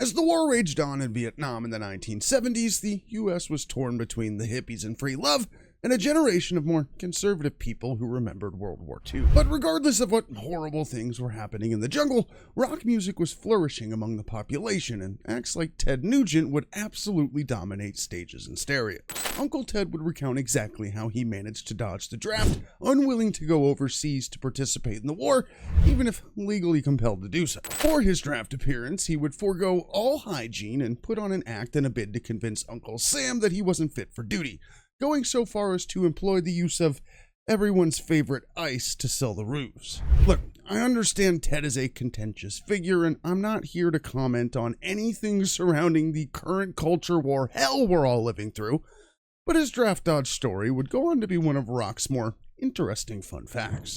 As the war raged on in Vietnam in the 1970s, the US was torn between the hippies and free love and a generation of more conservative people who remembered World War II. But regardless of what horrible things were happening in the jungle, rock music was flourishing among the population, and acts like Ted Nugent would absolutely dominate stages and stereo. Uncle Ted would recount exactly how he managed to dodge the draft, unwilling to go overseas to participate in the war, even if legally compelled to do so. For his draft appearance, he would forego all hygiene and put on an act in a bid to convince Uncle Sam that he wasn't fit for duty, going so far as to employ the use of everyone's favorite ice to sell the ruse. Look, I understand Ted is a contentious figure, and I'm not here to comment on anything surrounding the current culture war hell we're all living through, but his draft dodge story would go on to be one of rock's more interesting fun facts.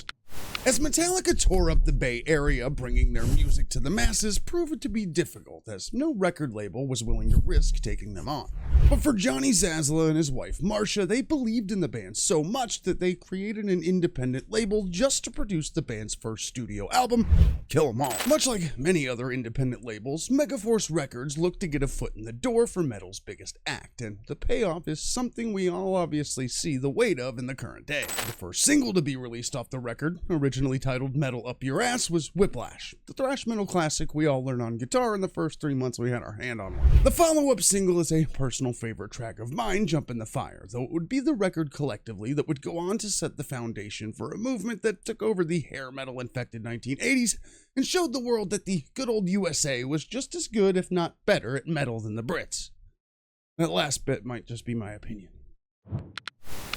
As Metallica tore up the Bay Area, bringing their music to the masses proved to be difficult, as no record label was willing to risk taking them on. But for Johnny Zazla and his wife Marcia, they believed in the band so much that they created an independent label just to produce the band's first studio album, Kill 'Em All. Much like many other independent labels, Megaforce Records looked to get a foot in the door for metal's biggest act, and the payoff is something we all obviously see the weight of in the current day. The first single to be released off the record, originally titled Metal Up Your Ass, was Whiplash, the thrash metal classic we all learned on guitar in the first 3 months we had our hand on one. The follow-up single is a personal favorite track of mine, Jump in the Fire, though it would be the record collectively that would go on to set the foundation for a movement that took over the hair metal-infected 1980s and showed the world that the good old USA was just as good, if not better, at metal than the Brits. That last bit might just be my opinion.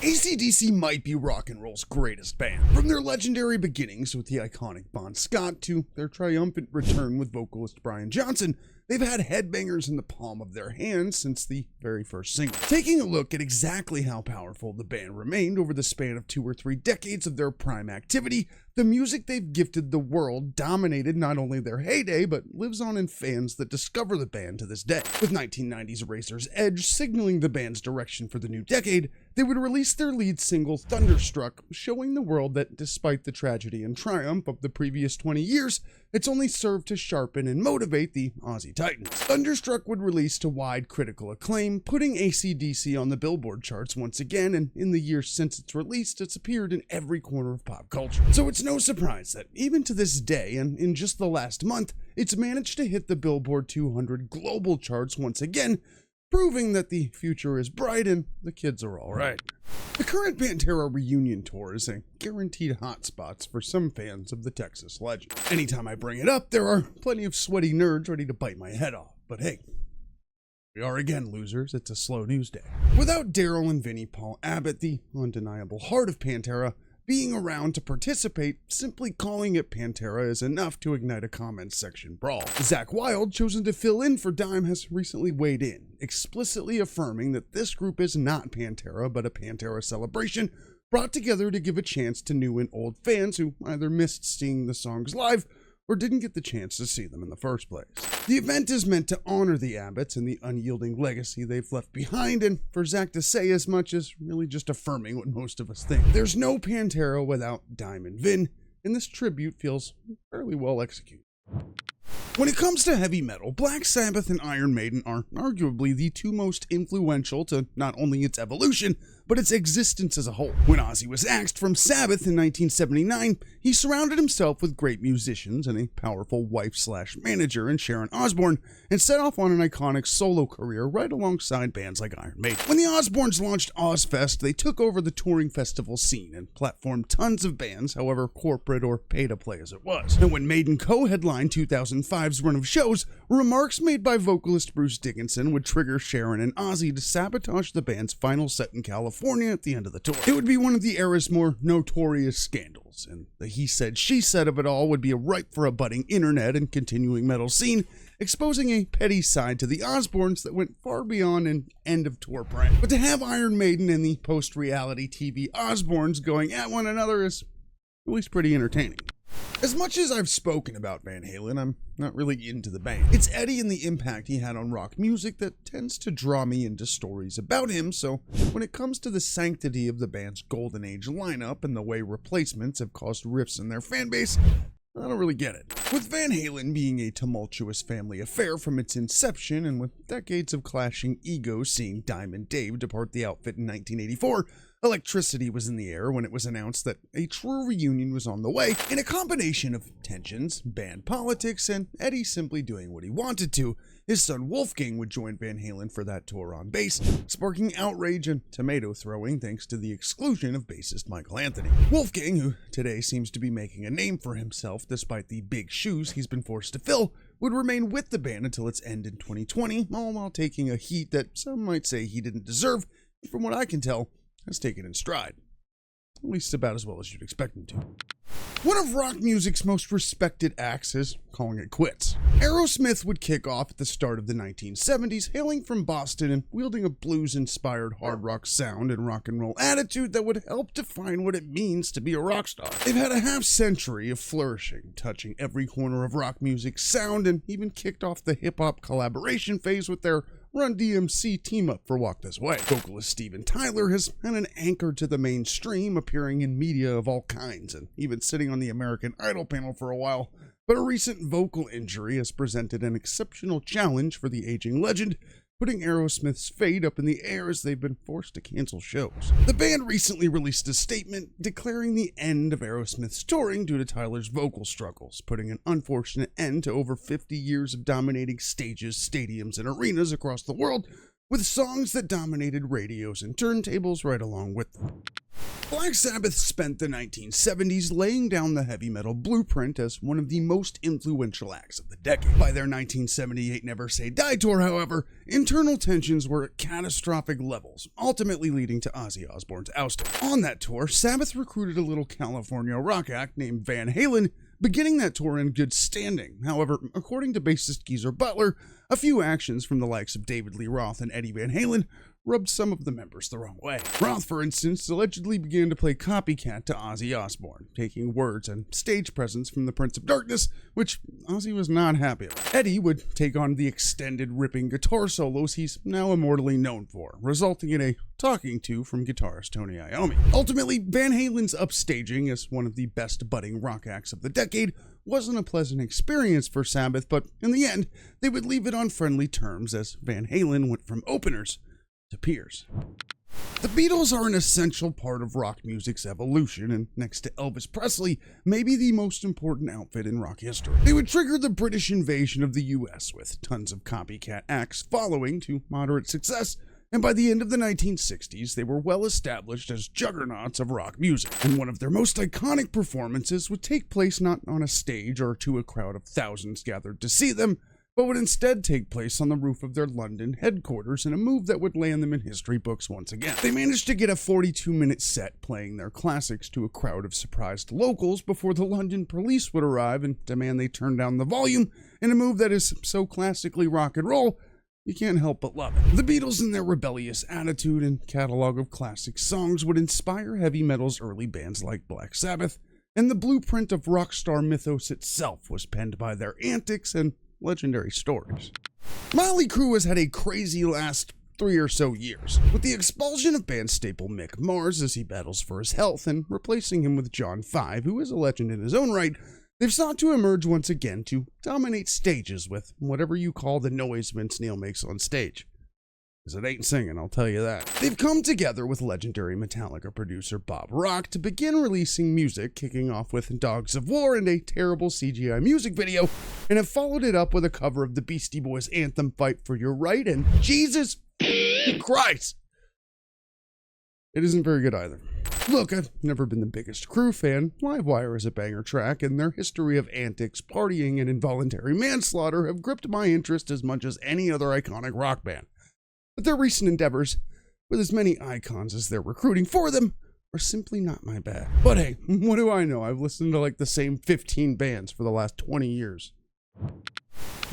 AC/DC might be rock and roll's greatest band. From their legendary beginnings with the iconic Bon Scott to their triumphant return with vocalist Brian Johnson, they've had headbangers in the palm of their hands since the very first single. Taking a look at exactly how powerful the band remained over the span of 2 or 3 decades of their prime activity, the music they've gifted the world dominated not only their heyday, but lives on in fans that discover the band to this day. With 1990's Razor's Edge signaling the band's direction for the new decade, they would release their lead single, Thunderstruck, showing the world that despite the tragedy and triumph of the previous 20 years, it's only served to sharpen and motivate the Ozzy Titans. Thunderstruck would release to wide critical acclaim, putting AC/DC on the Billboard charts once again, and in the years since its release, it's appeared in every corner of pop culture. So it's no surprise that even to this day, and in just the last month, it's managed to hit the Billboard 200 global charts once again, proving that the future is bright and the kids are alright. The current Pantera reunion tour is a guaranteed hotspot for some fans of the Texas legend. Anytime I bring it up, there are plenty of sweaty nerds ready to bite my head off, but hey, we are again losers, it's a slow news day. Without Daryl and Vinnie Paul Abbott, the undeniable heart of Pantera, being around to participate, simply calling it Pantera is enough to ignite a comments section brawl. Zakk Wylde, chosen to fill in for Dime, has recently weighed in, explicitly affirming that this group is not Pantera, but a Pantera celebration brought together to give a chance to new and old fans who either missed seeing the songs live or didn't get the chance to see them in the first place. The event is meant to honor the Abbotts and the unyielding legacy they've left behind, and for Zakk to say as much is really just affirming what most of us think. There's no Pantera without Dime and Vin, and this tribute feels fairly well executed. When it comes to heavy metal, Black Sabbath and Iron Maiden are arguably the 2 most influential to not only its evolution, but its existence as a whole. When Ozzy was axed from Sabbath in 1979, he surrounded himself with great musicians and a powerful wife/manager in Sharon Osbourne, and set off on an iconic solo career right alongside bands like Iron Maiden. When the Osbournes launched Ozfest, they took over the touring festival scene and platformed tons of bands, however corporate or pay-to-play as it was. And when Maiden co-headlined 2005's run of shows, remarks made by vocalist Bruce Dickenson would trigger Sharon and Ozzy to sabotage the band's final set in California at the end of the tour. It would be one of the era's more notorious scandals, and the he said, she said of it all would be ripe for a budding internet and continuing metal scene, exposing a petty side to the Osbournes that went far beyond an end-of-tour prank. But to have Iron Maiden and the post-reality TV Osbournes going at one another is at least pretty entertaining. As much as I've spoken about Van Halen, I'm not really into the band. It's Eddie and the impact he had on rock music that tends to draw me into stories about him, so when it comes to the sanctity of the band's golden age lineup and the way replacements have caused rifts in their fanbase, I don't really get it. With Van Halen being a tumultuous family affair from its inception, and with decades of clashing egos seeing Diamond Dave depart the outfit in 1984, electricity was in the air when it was announced that a true reunion was on the way. In a combination of tensions, band politics, and Eddie simply doing what he wanted to, his son Wolfgang would join Van Halen for that tour on bass, sparking outrage and tomato throwing thanks to the exclusion of bassist Michael Anthony. Wolfgang, who today seems to be making a name for himself despite the big shoes he's been forced to fill, would remain with the band until its end in 2020, all while taking a heat that some might say he didn't deserve, and from what I can tell, has taken in stride. At least about as well as you'd expect him to. One of rock music's most respected acts is calling it quits. Aerosmith would kick off at the start of the 1970s, hailing from Boston and wielding a blues-inspired hard rock sound and rock and roll attitude that would help define what it means to be a rock star. They've had a half-century of flourishing, touching every corner of rock music's sound, and even kicked off the hip-hop collaboration phase with their Run DMC team-up for Walk This Way. Vocalist Steven Tyler has had an anchor to the mainstream, appearing in media of all kinds, and even sitting on the American Idol panel for a while. But a recent vocal injury has presented an exceptional challenge for the aging legend, putting Aerosmith's fate up in the air as they've been forced to cancel shows. The band recently released a statement declaring the end of Aerosmith's touring due to Tyler's vocal struggles, putting an unfortunate end to over 50 years of dominating stages, stadiums, and arenas across the world, with songs that dominated radios and turntables right along with them. Black Sabbath spent the 1970s laying down the heavy metal blueprint as one of the most influential acts of the decade. By their 1978 Never Say Die tour, however, internal tensions were at catastrophic levels, ultimately leading to Ozzy Osbourne's ousting. On that tour, Sabbath recruited a little California rock act named Van Halen, beginning that tour in good standing. However, according to bassist Geezer Butler, a few actions from the likes of David Lee Roth and Eddie Van Halen rubbed some of the members the wrong way. Roth, for instance, allegedly began to play copycat to Ozzy Osbourne, taking words and stage presence from the Prince of Darkness, which Ozzy was not happy with. Eddie would take on the extended ripping guitar solos he's now immortally known for, resulting in a talking to from guitarist Tony Iommi. Ultimately, Van Halen's upstaging as one of the best budding rock acts of the decade wasn't a pleasant experience for Sabbath, but in the end, they would leave it on friendly terms as Van Halen went from openers to peers. The Beatles are an essential part of rock music's evolution, and next to Elvis Presley, may be the most important outfit in rock history. They would trigger the British invasion of the US, with tons of copycat acts following to moderate success, and by the end of the 1960s, they were well established as juggernauts of rock music, and one of their most iconic performances would take place not on a stage or to a crowd of thousands gathered to see them, but would instead take place on the roof of their London headquarters in a move that would land them in history books once again. They managed to get a 42-minute set playing their classics to a crowd of surprised locals before the London police would arrive and demand they turn down the volume, in a move that is so classically rock and roll, you can't help but love it. The Beatles and their rebellious attitude and catalog of classic songs would inspire heavy metal's early bands like Black Sabbath, and the blueprint of rock star mythos itself was penned by their antics and legendary stories. Motley Crue has had a crazy last 3 or so years, with the expulsion of band staple Mick Mars as he battles for his health and replacing him with John Five, who is a legend in his own right. They've sought to emerge once again to dominate stages with whatever you call the noise Vince Neil makes on stage. Because it ain't singing, I'll tell you that. They've come together with legendary Metallica producer Bob Rock to begin releasing music, kicking off with Dogs of War and a terrible CGI music video, and have followed it up with a cover of the Beastie Boys' anthem Fight for Your Right, and Jesus Christ! It isn't very good either. Look, I've never been the biggest Crue fan. Livewire is a banger track, and their history of antics, partying, and involuntary manslaughter have gripped my interest as much as any other iconic rock band. But their recent endeavors, with as many icons as they're recruiting for them, are simply not my bag. But hey, what do I know? I've listened to like the same 15 bands for the last 20 years.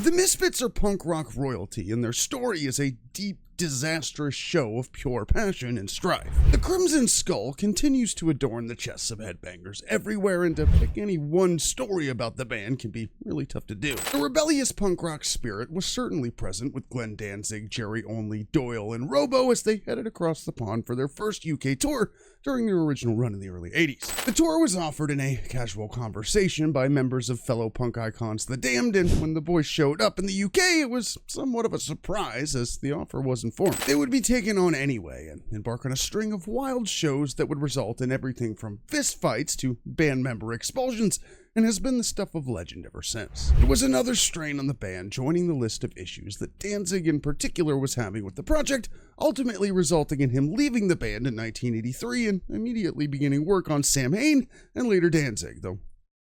The Misfits are punk rock royalty, and their story is a deep, disastrous show of pure passion and strife. The Crimson Skull continues to adorn the chests of headbangers everywhere, and to pick any one story about the band can be really tough to do. The rebellious punk rock spirit was certainly present with Glenn Danzig, Jerry Only, Doyle, and Robo as they headed across the pond for their first UK tour during their original run in the early 80s. The tour was offered in a casual conversation by members of fellow punk icons The Damned, and when the boys showed up in the UK, it was somewhat of a surprise as the offer was informed. They would be taken on anyway and embark on a string of wild shows that would result in everything from fistfights to band member expulsions, and has been the stuff of legend ever since. It was another strain on the band, joining the list of issues that Danzig in particular was having with the project, ultimately resulting in him leaving the band in 1983 and immediately beginning work on Sam Hain and later Danzig, though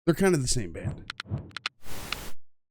they're kind of the same band.